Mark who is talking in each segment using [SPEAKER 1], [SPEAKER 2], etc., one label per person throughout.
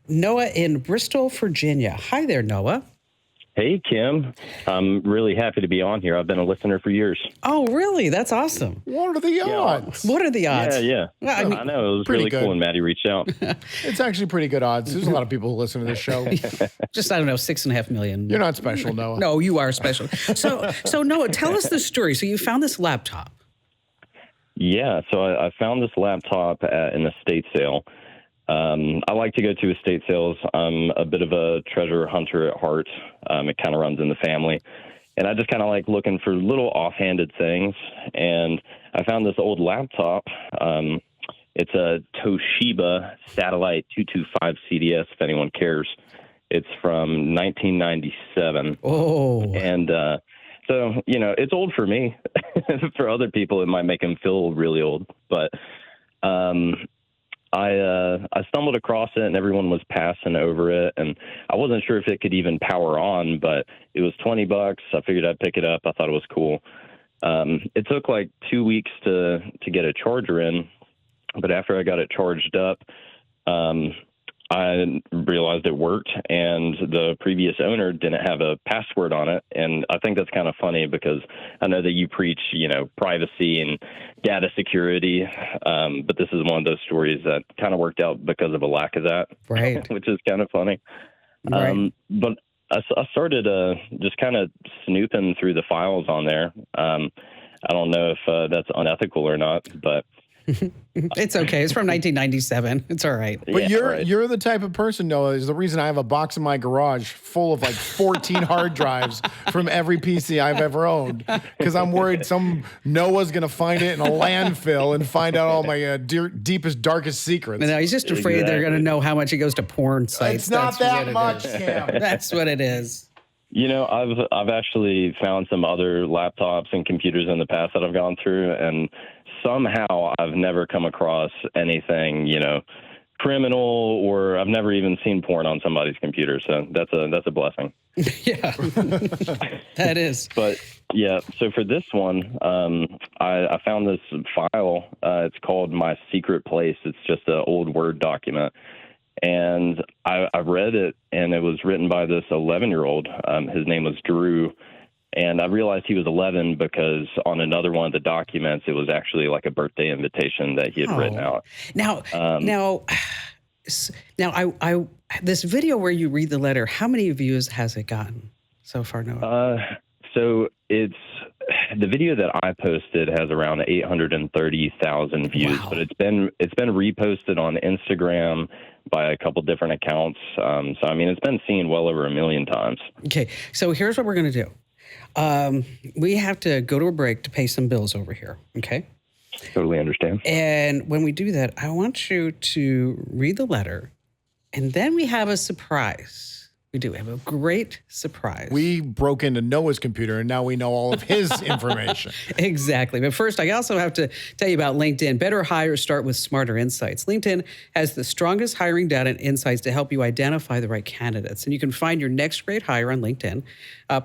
[SPEAKER 1] Noah in Bristol, Virginia. Hi there, Noah.
[SPEAKER 2] Hey, Kim. I'm really happy to be on here. I've been a listener for years.
[SPEAKER 1] Oh, really? That's awesome.
[SPEAKER 3] What are the odds?
[SPEAKER 1] What are the odds?
[SPEAKER 2] Yeah.
[SPEAKER 1] Well,
[SPEAKER 2] I know. It was
[SPEAKER 3] pretty
[SPEAKER 2] really
[SPEAKER 3] good.
[SPEAKER 2] cool when Maddie reached out.
[SPEAKER 3] It's actually pretty good odds. There's a lot of people who listen to this show.
[SPEAKER 1] Just, I don't know, 6.5 million.
[SPEAKER 3] You're not special, Noah.
[SPEAKER 1] No, you are special. So Noah, tell us the story. So you found this laptop.
[SPEAKER 2] Yeah, so I found this laptop at an estate sale. I like to go to estate sales. I'm a bit of a treasure hunter at heart. It kind of runs in the family. And I just kind of like looking for little offhanded things. And I found this old laptop. It's a Toshiba Satellite 225 CDS, if anyone cares. It's from 1997.
[SPEAKER 1] Oh.
[SPEAKER 2] And so, it's old for me. For other people, it might make them feel really old. But I stumbled across it, and everyone was passing over it, and I wasn't sure if it could even power on, but it was $20. I figured I'd pick it up. I thought it was cool. It took like 2 weeks to get a charger in, but after I got it charged up, I realized it worked, and the previous owner didn't have a password on it. And I think that's kind of funny because I know that you preach, privacy and data security. But this is one of those stories that kind of worked out because of a lack of that,
[SPEAKER 1] right?
[SPEAKER 2] Which is kind of funny.
[SPEAKER 1] Right.
[SPEAKER 2] But I started just kind of snooping through the files on there. I don't know if that's unethical or not, but
[SPEAKER 1] It's okay. It's from 1997. It's all right.
[SPEAKER 3] But
[SPEAKER 2] Yeah,
[SPEAKER 3] you're the type of person, Noah, is the reason I have a box in my garage full of like 14 hard drives from every PC I've ever owned. Because I'm worried some Noah's going to find it in a landfill and find out all my deepest, darkest secrets.
[SPEAKER 1] No, he's just afraid they're going to know how much he goes to porn sites.
[SPEAKER 3] It's not
[SPEAKER 1] That's
[SPEAKER 3] that
[SPEAKER 1] what
[SPEAKER 3] much,
[SPEAKER 1] it is.
[SPEAKER 3] Cam.
[SPEAKER 1] That's what it is.
[SPEAKER 2] I've actually found some other laptops and computers in the past that I've gone through, and somehow I've never come across anything, criminal, or I've never even seen porn on somebody's computer. So that's a blessing.
[SPEAKER 1] Yeah, that is.
[SPEAKER 2] But yeah, so for this one, I found this file. It's called My Secret Place. It's just an old Word document. And I read it, and it was written by this 11-year-old. His name was Drew. And I realized he was 11 because on another one of the documents, it was actually like a birthday invitation that he had written out.
[SPEAKER 1] Now, this video where you read the letter, how many views has it gotten so far, Noah?
[SPEAKER 2] So the video that I posted has around 830,000 views,
[SPEAKER 1] Wow.
[SPEAKER 2] but it's been reposted on Instagram by a couple different accounts. So I mean, it's been seen well over 1 million times.
[SPEAKER 1] Okay, so here's what we're going to do. We have to go to a break to pay some bills over here, okay?
[SPEAKER 2] Totally understand.
[SPEAKER 1] And when we do that, I want you to read the letter, and then we have a surprise. We do. We have a great surprise.
[SPEAKER 3] We broke into Noah's computer, and now we know all of his information.
[SPEAKER 1] Exactly. But first, I also have to tell you about LinkedIn. Better hires start with smarter insights. LinkedIn has the strongest hiring data and insights to help you identify the right candidates. And you can find your next great hire on LinkedIn.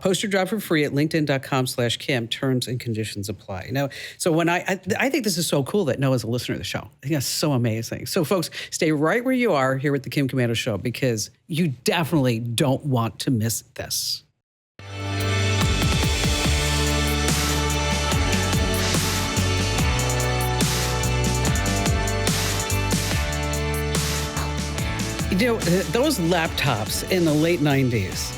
[SPEAKER 1] Post your job for free at linkedin.com/Kim. Terms and conditions apply. Now, so when I think this is so cool that Noah's a listener of the show. I think that's so amazing. So folks, stay right where you are here with the Kim Komando Show, because you definitely don't want to miss this. Those laptops in the late 90s,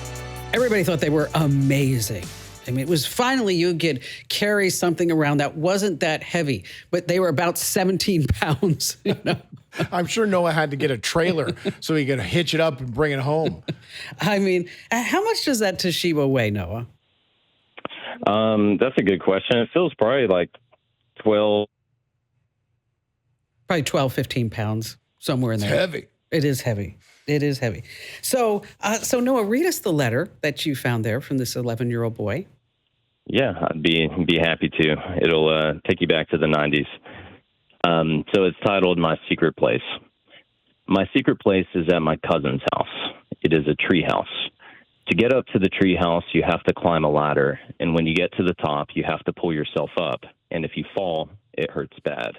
[SPEAKER 1] everybody thought they were amazing. I mean, it was finally you could carry something around that wasn't that heavy, but they were about 17 pounds,
[SPEAKER 3] I'm sure Noah had to get a trailer so he could hitch it up and bring it home.
[SPEAKER 1] I mean, how much does that Toshiba weigh, Noah?
[SPEAKER 2] That's a good question. It feels probably like 12.
[SPEAKER 1] Probably 12, 15 pounds, somewhere in there.
[SPEAKER 3] It's heavy.
[SPEAKER 1] It is heavy. It is heavy. So Noah, read us the letter that you found there from this 11-year-old boy.
[SPEAKER 2] Yeah, I'd be happy to. It'll take you back to the 90s. So it's titled My Secret Place. My secret place is at my cousin's house. It is a tree house. To get up to the tree house, you have to climb a ladder, and when you get to the top, you have to pull yourself up and if you fall, it hurts bad.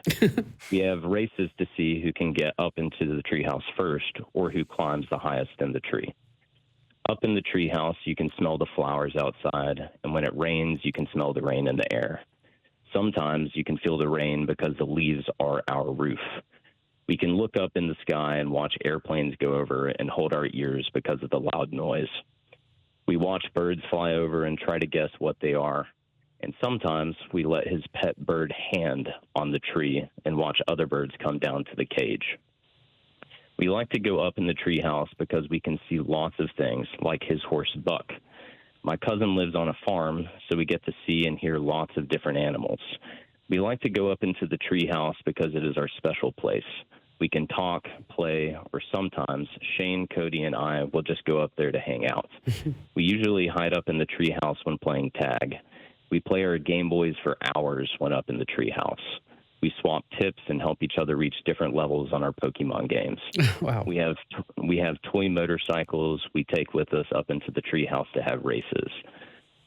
[SPEAKER 2] We have races to see who can get up into the treehouse first or who climbs the highest in the tree. Up in the treehouse, you can smell the flowers outside, and when it rains, you can smell the rain in the air. Sometimes you can feel the rain because the leaves are our roof. We can look up in the sky and watch airplanes go over and hold our ears because of the loud noise. We watch birds fly over and try to guess what they are. And sometimes we let his pet bird hand on the tree and watch other birds come down to the cage. We like to go up in the treehouse because we can see lots of things, like his horse Buck. My cousin lives on a farm, so we get to see and hear lots of different animals. We like to go up into the treehouse because it is our special place. We can talk, play, or sometimes Shane, Cody, and I will just go up there to hang out. We usually hide up in the treehouse when playing tag. We play our Game Boys for hours when up in the treehouse. We swap tips and help each other reach different levels on our Pokemon games.
[SPEAKER 1] Wow.
[SPEAKER 2] We have toy motorcycles we take with us up into the treehouse to have races.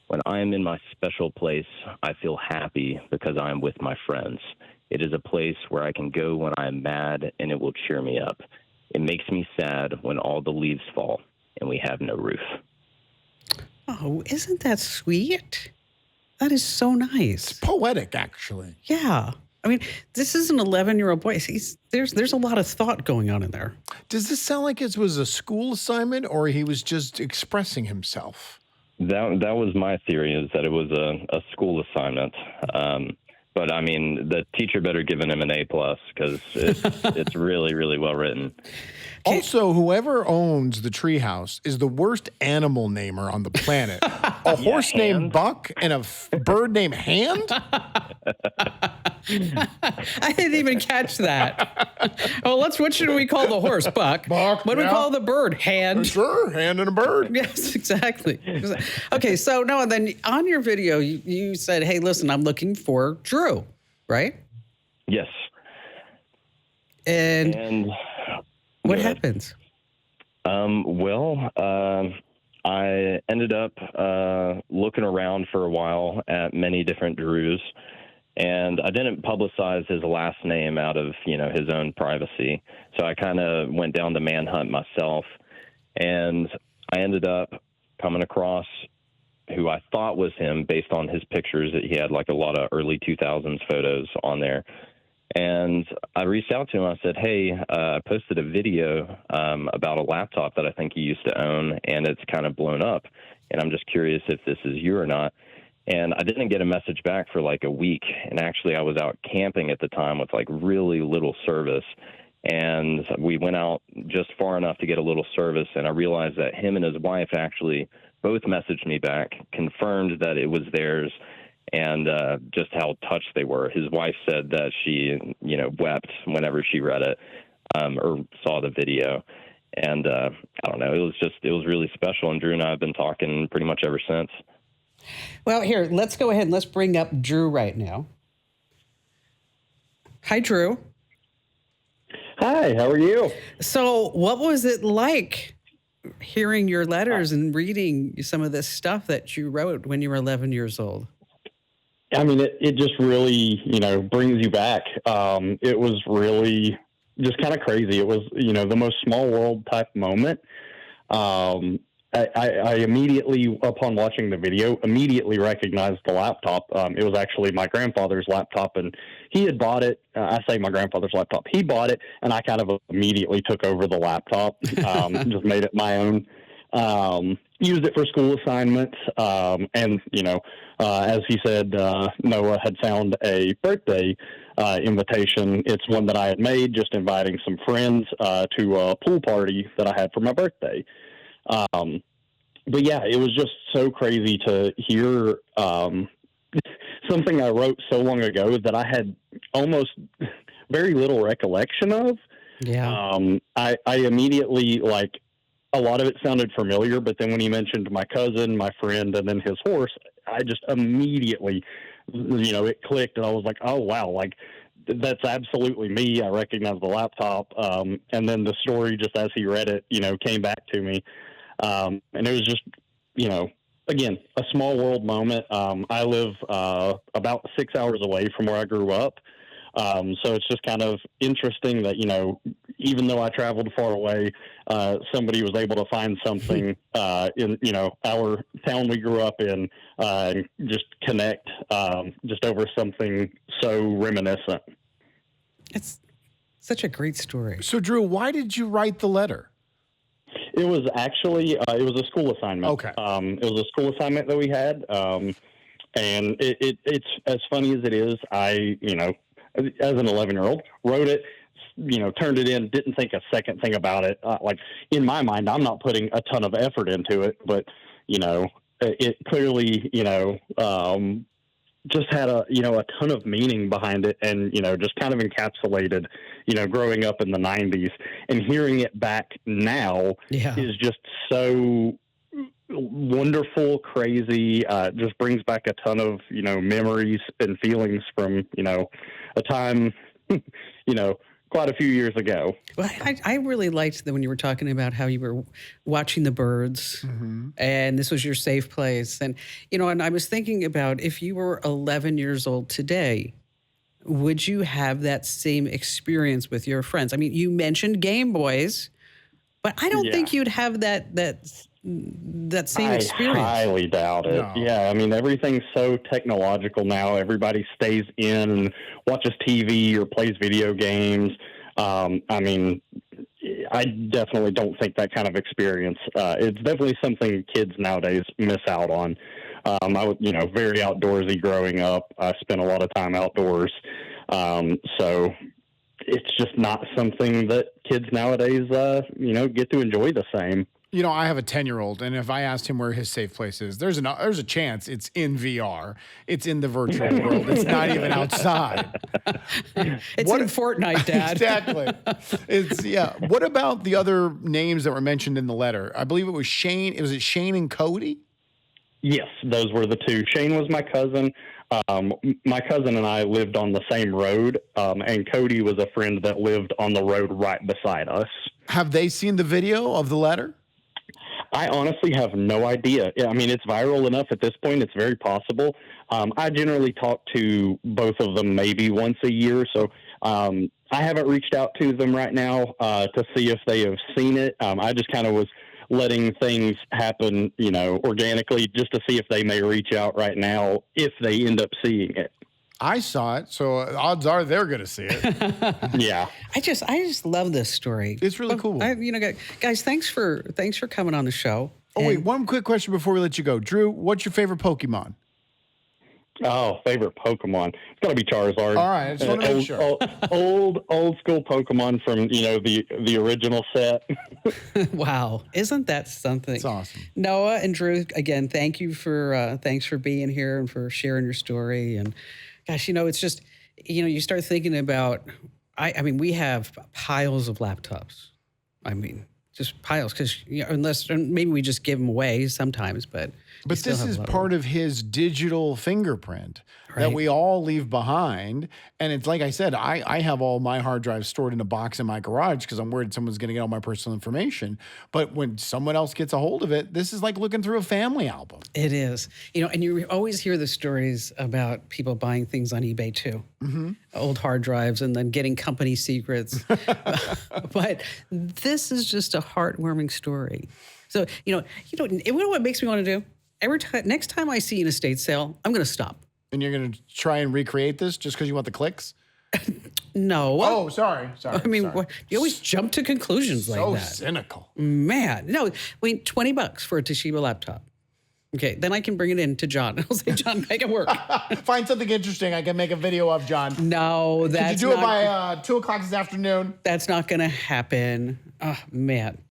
[SPEAKER 2] When I am in my special place, I feel happy because I am with my friends. It is a place where I can go when I am mad, and it will cheer me up. It makes me sad when all the leaves fall and we have no roof.
[SPEAKER 1] Oh, isn't that sweet? That is so nice.
[SPEAKER 3] It's poetic, actually.
[SPEAKER 1] Yeah. I mean, this is an 11-year-old boy. There's a lot of thought going on in there.
[SPEAKER 3] Does this sound like it was a school assignment or he was just expressing himself?
[SPEAKER 2] That was my theory, is that it was a school assignment. But I mean, the teacher better give him an A+ because it's really, really well written.
[SPEAKER 3] Also, whoever owns the treehouse is the worst animal namer on the planet. A horse named Buck and a bird named Hand?
[SPEAKER 1] I didn't even catch that. Oh, what should we call the horse? Buck.
[SPEAKER 3] Buck,
[SPEAKER 1] What do we call the bird? Hand.
[SPEAKER 3] Sure, Hand and a bird.
[SPEAKER 1] Yes, exactly. Okay, so no, and then on your video, you said, hey, listen, I'm looking for Drew, right?
[SPEAKER 2] Yes.
[SPEAKER 1] And what happens?
[SPEAKER 2] I ended up looking around for a while at many different Drews, and I didn't publicize his last name out of, his own privacy. So I kind of went down the manhunt myself, and I ended up coming across who I thought was him based on his pictures. That he had like a lot of early 2000s photos on there. And I reached out to him. I said, hey, I posted a video about a laptop that I think you used to own, and it's kind of blown up. And I'm just curious if this is you or not. And I didn't get a message back for like a week. And actually, I was out camping at the time with like really little service. And we went out just far enough to get a little service. And I realized that him and his wife actually both messaged me back, confirmed that it was theirs, and just how touched they were. His wife said that she, wept whenever she read it or saw the video. And I don't know, it was really special. And Drew and I have been talking pretty much ever since.
[SPEAKER 1] Well, here, let's go ahead and let's bring up Drew right now. Hi, Drew.
[SPEAKER 4] Hi, how are you?
[SPEAKER 1] So what was it like hearing your letters and reading some of this stuff that you wrote when you were 11 years old?
[SPEAKER 4] I mean, it just really, brings you back. It was really just kind of crazy. It was, the most small world type moment. I immediately, upon watching the video, immediately recognized the laptop. It was actually my grandfather's laptop, and he had bought it. I say my grandfather's laptop. He bought it, and I kind of immediately took over the laptop, just made it my own. Used it for school assignments, and, as he said, Noah had found a birthday invitation. It's one that I had made, just inviting some friends to a pool party that I had for my birthday. But yeah, it was just so crazy to hear something I wrote so long ago that I had almost very little recollection of.
[SPEAKER 1] Yeah.
[SPEAKER 4] I immediately, a lot of it sounded familiar, but then when he mentioned my cousin, my friend, and then his horse, I just immediately, it clicked, and I was like, oh, wow, that's absolutely me. I recognize the laptop. And then the story, just as he read it, came back to me. And it was just, again, a small world moment. I live about 6 hours away from where I grew up. So it's just kind of interesting that, even though I traveled far away, somebody was able to find something in, our town we grew up in, and just connect just over something so reminiscent.
[SPEAKER 1] It's such a great story.
[SPEAKER 3] So, Drew, why did you write the letter?
[SPEAKER 4] It was actually it was a school assignment.
[SPEAKER 3] Okay.
[SPEAKER 4] It was a school assignment that we had, and it's as funny as it is. I, as an 11-year-old, wrote it, turned it in, didn't think a second thing about it. Like in my mind, I'm not putting a ton of effort into it, but it clearly, just had a ton of meaning behind it, and just kind of encapsulated growing up in the 90s, and hearing it back now is just so wonderful, crazy. Just brings back a ton of memories and feelings from a time quite a few years ago.
[SPEAKER 1] Well, I really liked that when you were talking about how you were watching the birds, and this was your safe place. And, and I was thinking about if you were 11 years old today, would you have that same experience with your friends? I mean, you mentioned Game Boys, but I don't think you'd have that same experience.
[SPEAKER 4] I highly doubt it. No. Yeah, I mean, everything's so technological now. Everybody stays in and watches TV or plays video games. I mean, I definitely don't think that kind of experience. It's definitely something kids nowadays miss out on. I was, very outdoorsy growing up. I spent a lot of time outdoors. So it's just not something that kids nowadays, get to enjoy the same.
[SPEAKER 3] I have a 10-year-old, and if I asked him where his safe place is, there's a chance it's in VR. It's in the virtual world. It's not even outside.
[SPEAKER 1] It's in Fortnite, Dad.
[SPEAKER 3] Exactly. What about the other names that were mentioned in the letter? I believe it was Shane. Was it Shane and Cody?
[SPEAKER 4] Yes, those were the two. Shane was my cousin. My cousin and I lived on the same road, and Cody was a friend that lived on the road right beside us.
[SPEAKER 3] Have they seen the video of the letter?
[SPEAKER 4] I honestly have no idea. I mean, it's viral enough at this point. It's very possible. I generally talk to both of them maybe once a year. So I haven't reached out to them right now to see if they have seen it. I just kind of was letting things happen, organically, just to see if they may reach out right now if they end up seeing it.
[SPEAKER 3] I saw it, so odds are they're going to see it.
[SPEAKER 4] Yeah.
[SPEAKER 1] I just love this story.
[SPEAKER 3] It's really cool.
[SPEAKER 1] Guys, thanks for coming on the show.
[SPEAKER 3] Oh, wait, one quick question before we let you go. Drew, what's your favorite Pokemon?
[SPEAKER 4] Oh, favorite Pokemon. It's got to be Charizard.
[SPEAKER 3] All right, I just want to make sure.
[SPEAKER 4] Old school Pokemon from, the original set.
[SPEAKER 1] Wow. Isn't that something?
[SPEAKER 3] It's awesome.
[SPEAKER 1] Noah and Drew, again, thanks for being here and for sharing your story. And gosh, it's just, you start thinking about, I mean, we have piles of laptops. I mean, just piles, because unless maybe we just give them away sometimes, but
[SPEAKER 3] this is part of his digital fingerprint that we all leave behind. And it's like I said, I have all my hard drives stored in a box in my garage because I'm worried someone's going to get all my personal information. But when someone else gets a hold of it, this is like looking through a family album.
[SPEAKER 1] It is. And you always hear the stories about people buying things on eBay too. Mm-hmm. Old hard drives and then getting company secrets. But this is just a heartwarming story. So, what makes me want to do? Next time I see an estate sale, I'm going to stop.
[SPEAKER 3] And you're going to try and recreate this just because you want the clicks?
[SPEAKER 1] No.
[SPEAKER 3] Oh, sorry.
[SPEAKER 1] I mean, you always jump to conclusions like that.
[SPEAKER 3] So cynical.
[SPEAKER 1] Man. No, $20 for a Toshiba laptop. Okay, then I can bring it in to John. I'll say, John, make it work.
[SPEAKER 3] Find something interesting I can make a video of, John.
[SPEAKER 1] No, that's
[SPEAKER 3] Could you do it by 2 o'clock this afternoon?
[SPEAKER 1] That's not going to happen. Oh, man.